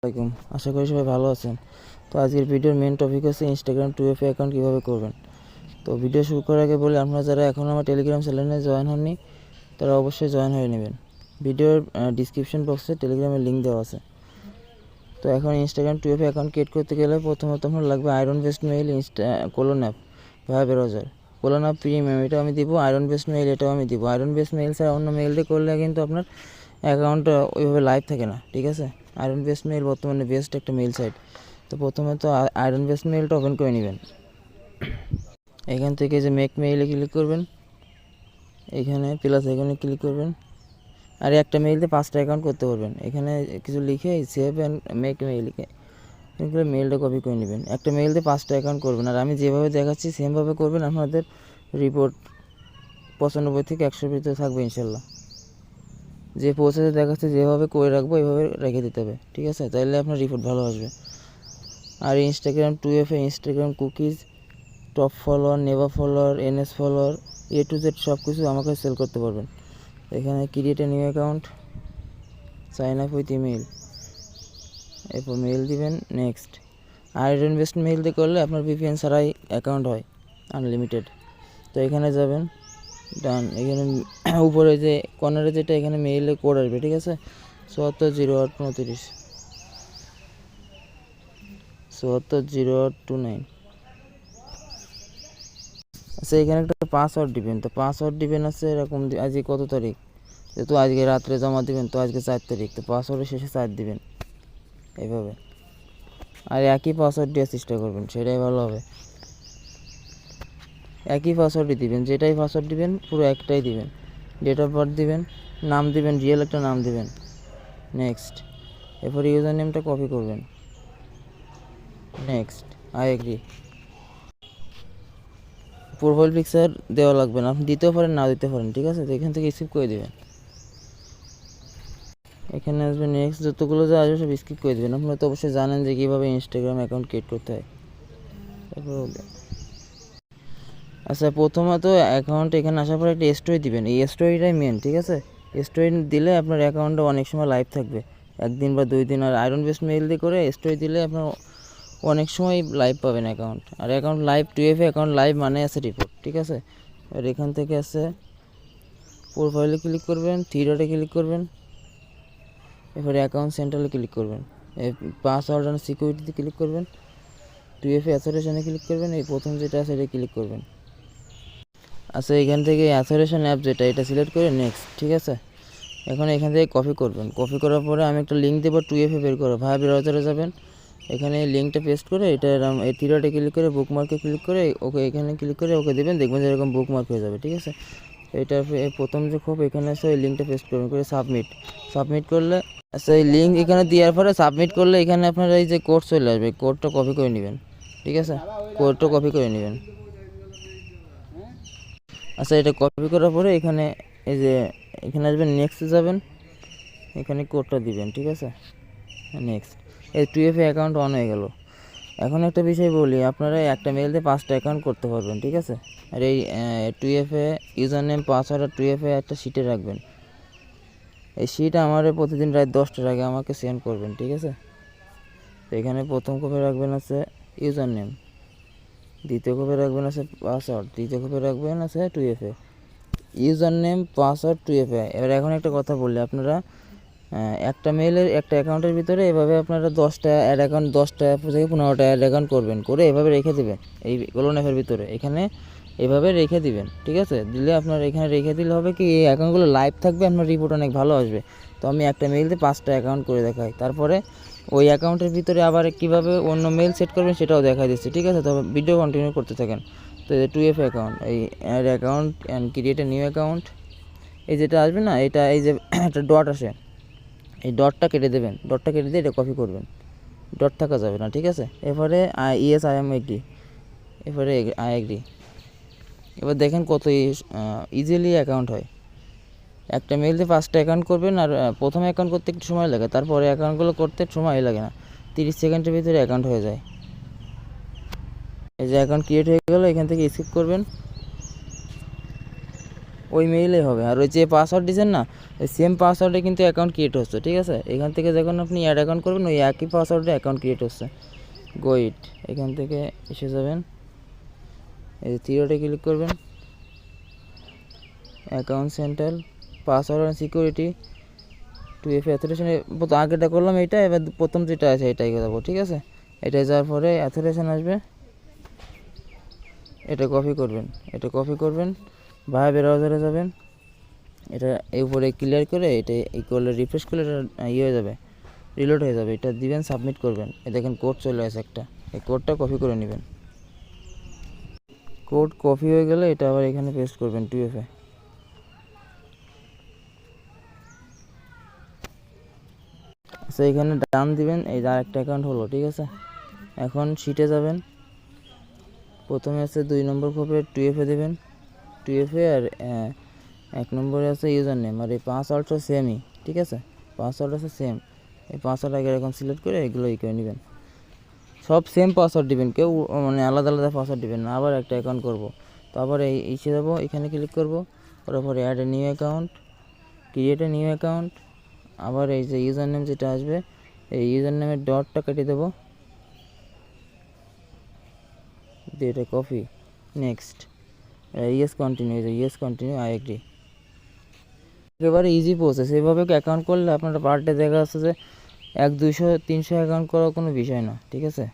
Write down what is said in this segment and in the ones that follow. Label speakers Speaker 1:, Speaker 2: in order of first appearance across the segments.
Speaker 1: আসসালামাইকুম, আশা করি সবাই ভালো আছেন। তো আজকের ভিডিওর মেন টপিক হচ্ছে ইনস্টাগ্রাম 2FA অ্যাকাউন্ট কীভাবে করবেন। তো ভিডিও শুরু করার আগে বলি, আপনারা যারা এখনও আমার টেলিগ্রাম চ্যানেলে জয়েন হননি তারা অবশ্যই জয়েন হয়ে নেবেন। ভিডিওর ডিসক্রিপশন বক্সে টেলিগ্রামের লিঙ্ক দেওয়া আছে। তো এখন ইনস্টাগ্রাম 2FA অ্যাকাউন্ট ক্রিয়েট করতে গেলে প্রথমত আপনার লাগবে iron best mail, clone app, via browser, clone app premium, এটাও আমি দিব। আয়রন বেস্ট মেইল, এটাও আমি দিব। আয়রন বেস্ট মেইল ছাড়া অন্য মেইল দিয়ে করলে কিন্তু আপনার অ্যাকাউন্টটা ওইভাবে লাইভ থাকে না, ঠিক আছে। আয়রন বেস্ট মেইল বর্তমানে বেস্ট একটা মেইল সাইট। তো প্রথমে তো আয়রন বেস্ট মেইলটা ওপেন করে নেবেন। এখান থেকে যে মেক মেইলে ক্লিক করবেন, এখানে প্লাস এখানে ক্লিক করবেন। আর একটা মেইলতে 5টা অ্যাকাউন্ট করতে পারবেন। এখানে কিছু লিখে সেভ অ্যান্ড মেক মেইল লিখে মেইলটা কপি করে নেবেন। একটা মেইলতে 5টা অ্যাকাউন্ট করবেন। আর আমি যেভাবে দেখাচ্ছি সেমভাবে করবেন, আপনাদের রিপোর্ট 95 থেকে 100 ভিতরে থাকবে ইনশাল্লাহ। যে প্রসেসে দেখাচ্ছে যেভাবে করে রাখবো এইভাবে রেখে দিতে হবে, ঠিক আছে, তাইলে আপনার রিপোর্ট ভালো আসবে। আর Instagram 2FA, Instagram cookies, top follower, never follower, NS follower, A to Z সব কিছু আমাকে সেল করতে পারবেন। এখানে create a new account, sign up with email, এরপর মেইল দিবেন, নেক্সট। আয়রন বেস্ট মেইল দিয়ে করলে আপনার VPN ছাড়াই অ্যাকাউন্ট হয়, আনলিমিটেড। তো এখানে যাবেন, ডান। এখানে উপরে যে কর্নারে যেটা, এখানে মেইলে কোড আসবে, ঠিক আছে, 740829 740829। আচ্ছা, এখানে একটা পাসওয়ার্ড দিবেন। তো পাসওয়ার্ড দিবেন আছে এরকম, আজকে কত তারিখ, যেহেতু আজকে রাত্রে জমা দিবেন, তো আজকে 4 তারিখ, তো পাসওয়ার্ডের শেষে 4 দিবেন এইভাবে। আর একই পাসওয়ার্ড দেওয়ার চেষ্টা করবেন, সেটাই ভালো হবে। একই পাসওয়ার্ডই দিবেন, যেটাই পাসওয়ার্ড দিবেন পুরো একটাই দিবেন। ডেট অফ বার্থ দিবেন, নাম দিবেন, রিয়েল একটা নাম দিবেন, নেক্সট। এরপর ইউজার নেমটা কপি করবেন, next, I agree. Profile picture দেওয়া লাগবে না, আপনি দিতেও পারেন না দিতে পারেন, ঠিক আছে। তো এখান থেকে স্কিপ করে দেবেন। এখানে আসবে নেক্সট, যতগুলো যা আসবে সব স্কিপ করে দেবেন। আপনারা তো অবশ্যই জানেন যে কীভাবে ইনস্টাগ্রাম অ্যাকাউন্ট ক্রিয়েট করতে হয়। তারপর আচ্ছা, প্রথমত অ্যাকাউন্ট এখানে আসার পর একটা স্টোরি দিবেন। এই স্টোরিটাই মেন, ঠিক আছে। স্টোরি দিলে আপনার অ্যাকাউন্টটা অনেক সময় লাইভ থাকবে, 1 দিন বা 2 দিন। আর আয়রন বেস্ট মেইল দিয়ে করে স্টোরি দিলে আপনার অনেক সময় লাইভ পাবেন অ্যাকাউন্ট। আর account live 2FA account live মানে আছে রিপোর্ট, ঠিক আছে। আর এখান থেকে আছে প্রোফাইলে ক্লিক করবেন, 3 ডটে ক্লিক করবেন, এরপরে অ্যাকাউন্ট সেন্টারে ক্লিক করবেন, পাসওয়ার্ড অ্যান্ড সিকিউরিটিতে ক্লিক করবেন, 2FA অ্যাসোসিয়েশনে ক্লিক করবেন, এই প্রথম যেটা আছে এটা ক্লিক করবেন। আচ্ছা, এখান থেকে অ্যাসোসিয়েশন অ্যাপ যেটা, এটা সিলেক্ট করে নেক্সট, ঠিক আছে। এখন এখান থেকে কপি করবেন। কপি করার পরে আমি একটা লিঙ্ক দেবো 2FA বের করো, ভায়া ব্রাউজারে যাবেন, এখানে লিঙ্কটা পেস্ট করে এটা এই 3 ডটে ক্লিক করে বুকমার্কে ক্লিক করে ওকে, এখানে ক্লিক করে ওকে দেবেন, দেখবেন যে এরকম বুকমার্ক হয়ে যাবে, ঠিক আছে। এটা প্রথম যে খুব এখানে আছে ওই লিঙ্কটা পেস্ট করবেন, করে সাবমিট করলে, আচ্ছা এই লিঙ্ক এখানে দেওয়ার পরে সাবমিট করলে এখানে আপনার এই যে কোড চলে আসবে, কোডটা কপি করে নেবেন, ঠিক আছে, কোডটা কপি করে নেবেন। আচ্ছা, এটা কপি করার পরে এখানে এই যে এখানে আসবেন, নেক্সটে যাবেন, এখানে কোডটা দিবেন, ঠিক আছে, নেক্সট। এই 2FA অ্যাকাউন্ট অন হয়ে গেল। এখন একটা বিষয় বলি, আপনারা একটা মেইলতে 5টা অ্যাকাউন্ট করতে পারবেন, ঠিক আছে। আর এই 2FA ইউজার নেম, পাসওয়ার্ড আর 2FA একটা শিটে রাখবেন। এই শিট আমার প্রতিদিন রাত 10টার আগে আমাকে সেন্ড করবেন, ঠিক আছে। তো এখানে প্রথম কপি রাখবেন আছে ইউজার নেম, দ্বিতীয় কপি রাখবেন আছে পাসওয়ার্ড, তৃতীয় কপি রাখবেন আছে 2FA, user name, password, 2FA। এবার এখন একটা কথা বললে, আপনারা একটা মেইলের একটা অ্যাকাউন্টের ভিতরে এভাবে আপনারা 10টা অ্যাড অ্যাকাউন্ট, 10টা থেকে 15টা অ্যাড অ্যাকাউন্ট করবেন, করে এভাবে রেখে দেবেন এই কোলন অ্যাপের ভিতরে, এখানে এভাবে রেখে দিবেন, ঠিক আছে। দিলে আপনার এখানে রেখে দিলে হবে কি, এই অ্যাকাউন্টগুলো লাইভ থাকবে, আপনার রিপোর্ট অনেক ভালো আসবে। তো আমি একটা মেইলতে 5টা অ্যাকাউন্ট করে দেখাই, তারপরে ওই অ্যাকাউন্টের ভিতরে আবার কীভাবে অন্য মেইল সেট করবেন সেটাও দেখা দিচ্ছি, ঠিক আছে। তবে ভিডিও কন্টিনিউ করতে থাকেন। তো 2FA অ্যাকাউন্ট, এই add account and create a new account, এই যেটা আসবে না, এটা এই যে একটা ডট আসে, এই ডটটা কেটে দেবেন, ডটটা কেটে দিয়ে এটা কপি করবেন, ডট থাকা যাবে না, ঠিক আছে। এরপরে ইয়েস আই এম এগ্রি, এরপরে আই এগ্রি। এবার দেখেন কত ইজিলি অ্যাকাউন্ট হয়। একটা মেইলতে 5টা অ্যাকাউন্ট করবেন। আর প্রথম অ্যাকাউন্ট করতে একটু সময় লাগে, তারপরে অ্যাকাউন্টগুলো করতে সময় লাগে না, 30 সেকেন্ডের ভিতরে অ্যাকাউন্ট হয়ে যায়। এই যে অ্যাকাউন্ট ক্রিয়েট হয়ে গেল, এখান থেকে স্কিপ করবেন। ওই মেইলেই হবে। আর ওই যে পাসওয়ার্ড দিয়েছেন না, ওই সেম পাসওয়ার্ডে কিন্তু অ্যাকাউন্ট ক্রিয়েট হচ্ছে, ঠিক আছে। এখান থেকে যখন আপনি অ্যাড অ্যাকাউন্ট করবেন ওই একই পাসওয়ার্ডে অ্যাকাউন্ট ক্রিয়েট হচ্ছে। গোইট এখান থেকে এসে যাবেন, এই যে থ্রিডটে ক্লিক করবেন, account centre, password and security, 2FA অ্যাথোরেশন। আগেটা করলাম এইটা, এবার প্রথম যেটা আছে এটাই যাবো, ঠিক আছে। এটাই যাওয়ার পরে অ্যাথোরেশন আসবে, এটা কপি করবেন, ভায়া ব্রাউজারে যাবেন, এটা এই উপরে ক্লিয়ার করে এটা এই করলে রিফ্রেশ করলে এটা হয়ে যাবে, রিলোড হয়ে যাবে। এটা দিবেন, সাবমিট করবেন, এই দেখেন কোড চলে আসে একটা, এই কোডটা কপি করে নেবেন। কোড কপি হয়ে গেলে এটা আবার এখানে পেস্ট করবেন 2FA। আচ্ছা এখানে ডান দিবেন, এই যে আরেকটা অ্যাকাউন্ট হলো, ঠিক আছে। এখন শিটে যাবেন, প্রথমে আছে 2 নম্বর কপে 2FA দেবেন, 2FA আর 1 নম্বরে আছে ইউজার নেম, আর এই পাসওয়ার্ডটা সেমই, ঠিক আছে। পাসওয়ার্ড আছে সেম, এই পাসওয়ার্ড আগে এরকম সিলেক্ট করে এগুলো করে নেবেন, সব সেম পাসওয়ার্ড দিবেন, কেউ মানে আলাদা আলাদা পাসওয়ার্ড দিবেন না। আবার একটা অ্যাকাউন্ট করব, তো আবার এসে যাবো, এখানে ক্লিক করব, তারপরে add a new account, create a new account. আবার এই যে ইউজার নেম যেটা আসবে, এই ইউজার নেমের ডটটা কেটে দেবো, দিয়ে এটা copy, next, yes continue, yes continue, I agree. একেবারে ইজি প্রসেস। এইভাবে অ্যাকাউন্ট করলে আপনারা পার ডে দেখা যাচ্ছে যে 100, 200, 300 অ্যাকাউন্ট করা কোনো বিষয় না, ঠিক আছে।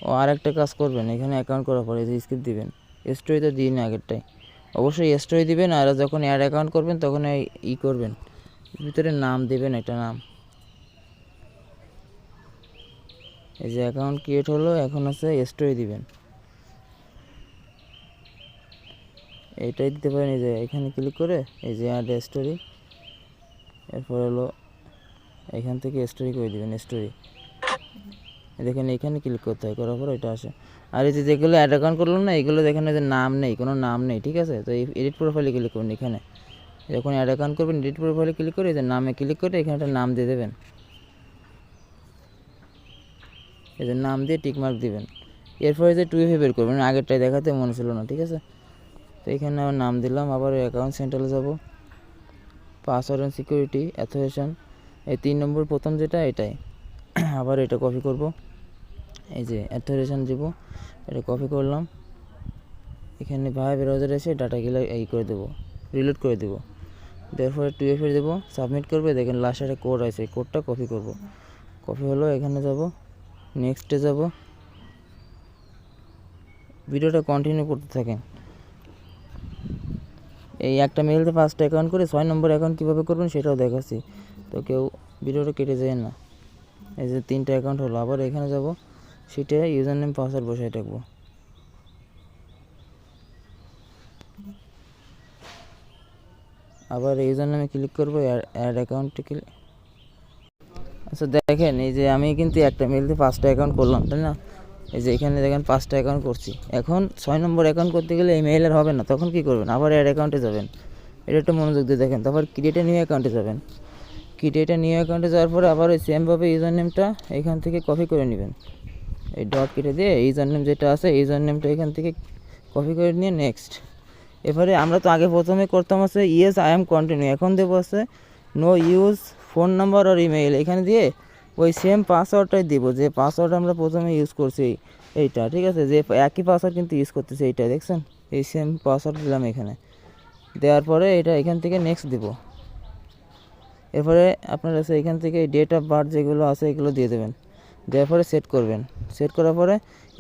Speaker 1: ও আর একটা কাজ করবেন, এখানে অ্যাকাউন্ট করার পরে যে স্ক্রিপ্ট দিবেন, স্টোরি তো দিন আগেরটাই, অবশ্যই স্টোরি দিবেন। আর যখন অ্যাড অ্যাকাউন্ট করবেন তখন করবেন, ভিতরে নাম দেবেন, একটা নাম। এই যে অ্যাকাউন্ট ক্রিয়েট হলো, এখন আছে স্টোরি দিবেন, এইটাই দিতে পারেন। এই যে এখানে ক্লিক করে এই যে অ্যাড স্টোরি, এরপর হলো এখান থেকে স্টোরি করে দিবেন, স্টোরি দেখেন এখানে ক্লিক করতে হয়, করার পর এটা আসে। আর এই যে যেগুলো অ্যাড অ্যাকাউন্ট করলাম না, এগুলো দেখেন যে নাম নেই, কোনো নাম নেই, ঠিক আছে। তো এই এডিট প্রোফাইলে ক্লিক করুন, এখানে যখন অ্যাড অ্যাকাউন্ট করবেন এডিট প্রোফাইলে ক্লিক করে এই যে নামে ক্লিক করে এখানে একটা নাম দিয়ে দেবেন, এই যে নাম দিয়ে টিকমার্ক দিবেন। এরপরে যে 2FA বের করবেন, আগেরটাই দেখাতে মনে ছিল না, ঠিক আছে। তো এখানে আবার নাম দিলাম, আবার অ্যাকাউন্ট সেন্টারে যাব, পাসওয়ার্ড অ্যান্ড সিকিউরিটি, অ্যাথোরেশন, এই 3 নম্বর প্রথম যেটা এটাই। আবার এটা কপি করব, এই যে অ্যাথোরেশন দিব, এটা কপি করলাম, এখানে ভায়া ব্রাউজারে এসে ডাটাগুলো করে দেবো, রিলোড করে দেবো, তারপরে 2FA দেবো, সাবমিট করবে। দেখেন লাস্টে একটা কোড আছে, এই কোডটা কপি করব, কপি হলো, এখানে যাব, নেক্সটে যাব, ভিডিওটা কন্টিনিউ করতে থাকেন। এই একটা মেইলতে 5টা অ্যাকাউন্ট করে 6 নম্বর অ্যাকাউন্ট কীভাবে করবেন সেটাও দেখাচ্ছি, তো কেউ ভিডিওটা কেটে যায় না। এই যে 3টা অ্যাকাউন্ট হলো, আবার এখানে যাব, সেটা ইউজার নেম পাসওয়ার্ড বসাই থাকবো, আবার ইউজার নামে ক্লিক করবো, অ্যাড অ্যাকাউন্টে ক্লিক। আচ্ছা দেখেন, এই যে আমি কিন্তু একটা মেইলতে 5টা অ্যাকাউন্ট করলাম, তাই না। এই যে এখানে দেখেন 5টা অ্যাকাউন্ট করছি। এখন 6 নম্বর অ্যাকাউন্ট করতে গেলে এই মেইল আর হবে না, তখন কী করবেন, আবার অ্যাড অ্যাকাউন্টে যাবেন, এটা একটু মনোযোগ দিয়ে দেখেন। তারপর ক্রিয়েট এ নিউ অ্যাকাউন্টে যাবেন, ক্রিয়েট এ নিউ অ্যাকাউন্টে যাওয়ার পরে আবার ওই সেমভাবে ইউজার নেমটা এখান থেকে কপি করে নেবেন, এই ডট কেটে দিয়ে ইউজার নেম যেটা আছে ইউজার নেমটা এখান থেকে কপি করে নিয়ে নেক্সট। এবারে আমরা তো আগে প্রথমে করতাম আছে ইয়েস আই এম কন্টিনিউ, এখন দেবো আছে নো ইউজ ফোন নাম্বার আর ইমেইল, এখানে দিয়ে ওই সেম পাসওয়ার্ডটাই দিব, যে পাসওয়ার্ড আমরা প্রথমে ইউজ করছি এইটা, ঠিক আছে। যে একই পাসওয়ার্ড কিন্তু ইউজ করতেছি এইটা, দেখছেন, এই সেম পাসওয়ার্ড দিলাম এখানে, দেওয়ার পরে এটা এখান থেকে নেক্সট দিব। এরপরে আপনার আছে এখান থেকে ডেট অফ বার্থ যেগুলো আছে এগুলো দিয়ে দেবেন, দেওয়ার পরে সেট করবেন। সেট করার পরে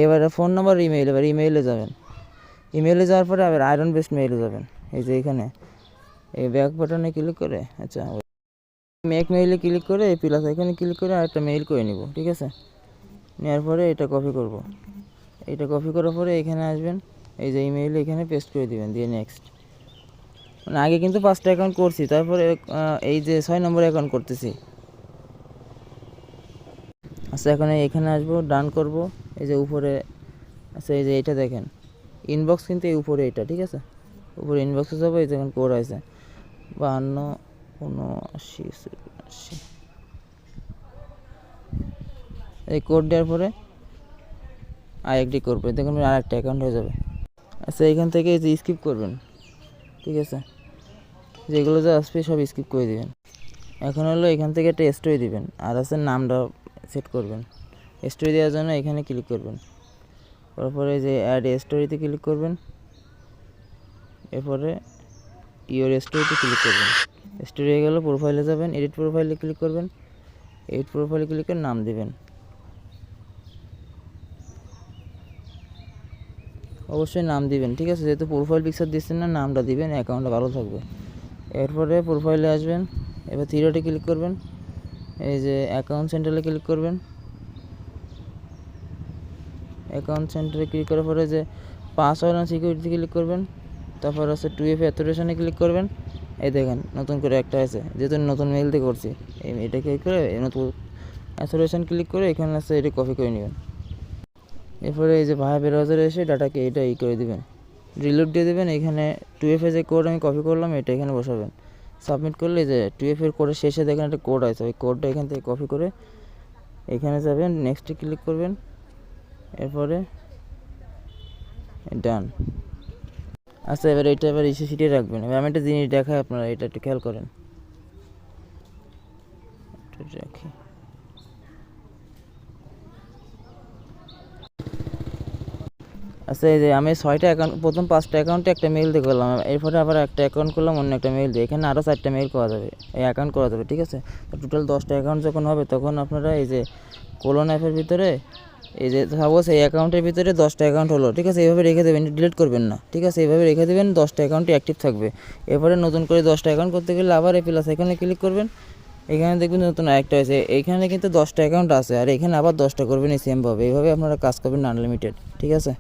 Speaker 1: এবারে ফোন নাম্বার, ইমেইল, এবার ইমেইলে যাবেন, ইমেইলে যাওয়ার পরে আবার আয়রন বেস্ট মেইলে যাবেন, এই যে এখানে এই ব্যাক বাটনে ক্লিক করে, আচ্ছা মেক মেইলে ক্লিক করে এই প্লাস এখানে ক্লিক করে আরেকটা মেইল করে নিব, ঠিক আছে। নেওয়ার পরে এটা কপি করব, এটা কপি করার পরে এখানে আসবেন, এই যে ইমেইলে এখানে পেস্ট করে দিবেন, দিয়ে নেক্সট। মানে আগে কিন্তু 5টা অ্যাকাউন্ট করছি, তারপরে এই যে 6 নম্বর অ্যাকাউন্ট করতেছি। আচ্ছা এখন এখানে আসবো, ডান করব, এই যে উপরে আচ্ছা এই যে এটা দেখেন ইনবক্স কিন্তু এই উপরে এটা, ঠিক আছে। উপরে ইনবক্সে যাবো, এই দেখেন কোড আছে 52 79 84। এই কোড দেওয়ার পরে আই এগ্রি করবে, দেখুন আর একটা অ্যাকাউন্ট হয়ে যাবে। আচ্ছা এখান থেকে যে স্কিপ করবেন, ঠিক আছে, যেগুলো যে আসবে সব স্কিপ করে দিবেন। এখন হলো এখান থেকে একটা স্টোরি দিবেন, আর আছে নামটা সেট করবেন। স্টোরি দেওয়ার জন্য এখানে ক্লিক করবেন, তারপরে যে অ্যাড স্টোরিতে ক্লিক করবেন, এরপরে ইওর স্টোরিতে ক্লিক করবেন। স্টোরি হয়ে গেল, প্রোফাইলে যাবেন, এডিট প্রোফাইলে ক্লিক করবেন, এডিট প্রোফাইলে ক্লিক করে নাম দিবেন। অবশ্যই নাম দিবেন, ঠিক আছে, যেহেতু প্রোফাইল পিকচার দিচ্ছেন না, নামটা দিবেন, অ্যাকাউন্টটা ভালো থাকবে। এরপরে প্রোফাইলে আসবেন, এবার থ্রি ডটে ক্লিক করবেন, এই যে অ্যাকাউন্ট সেন্টারে ক্লিক করবেন। অ্যাকাউন্ট সেন্টারে ক্লিক করার পরে যে পাসওয়ার্ড অ্যান্ড সিকিউরিটি ক্লিক করবেন, তারপর আছে 2FA অ্যাথোরেশনে ক্লিক করবেন। এই দেখেন নতুন করে একটা আছে, যেহেতু নতুন মেইল দিয়ে করছি, এটা ক্লিক করে নতুন অ্যাথোরেশন ক্লিক করে এখানে আছে এটা কপি করে নেবেন। এরপরে এই যে ভায়া ব্রাউজারে এসে ডাটাকে এটা করে দিবেন, রিলোড দিয়ে দেবেন। এখানে 2FA যে কোড আমি কপি করলাম এটা এখানে বসাবেন। সাবমিট করলে যে 2FA কোডের শেষে দেখেন একটা কোড আছে, ওই কোডটা এখান থেকে কপি করে এখানে যাবেন, নেক্সটে ক্লিক করবেন, এরপরে ডান। আচ্ছা এবার এটা এবার ইস্যু শিটে রাখবেন। এবার আমি একটা জিনিস দেখাই, আপনারা এটা একটু খেয়াল করেন। রাখি, আচ্ছা এই যে আমি 6টা অ্যাকাউন্ট, প্রথম 5টা অ্যাকাউন্টে একটা মেইল দিয়ে করলাম, এরপরে আবার একটা অ্যাকাউন্ট করলাম, অন্য একটা মেইল দিয়ে, এখানে আরও 4টা মেইল করা যাবে, এই অ্যাকাউন্ট করা যাবে, ঠিক আছে। তো টোটাল 10টা অ্যাকাউন্ট যখন হবে তখন আপনারা এই যে কোলন অ্যাপের ভিতরে এই যে সাপোজ এই অ্যাকাউন্টের ভিতরে 10টা অ্যাকাউন্ট হলো, ঠিক আছে, এইভাবে রেখে দেবেন, ডিলিট করবেন না, ঠিক আছে, এইভাবে রেখে দেবেন, 10টা অ্যাকাউন্টই অ্যাক্টিভ থাকবে। এরপরে নতুন করে 10টা অ্যাকাউন্ট করতে গেলে আবার এই প্লাস এখানে ক্লিক করবেন, এখানে দেখবেন নতুন আরেকটা আছে, এইখানে কিন্তু 10টা অ্যাকাউন্ট আছে, আর এখানে আবার 10টা করবেন এই সেমভাবে, এইভাবে আপনারা কাজ করবেন আনলিমিটেড, ঠিক আছে।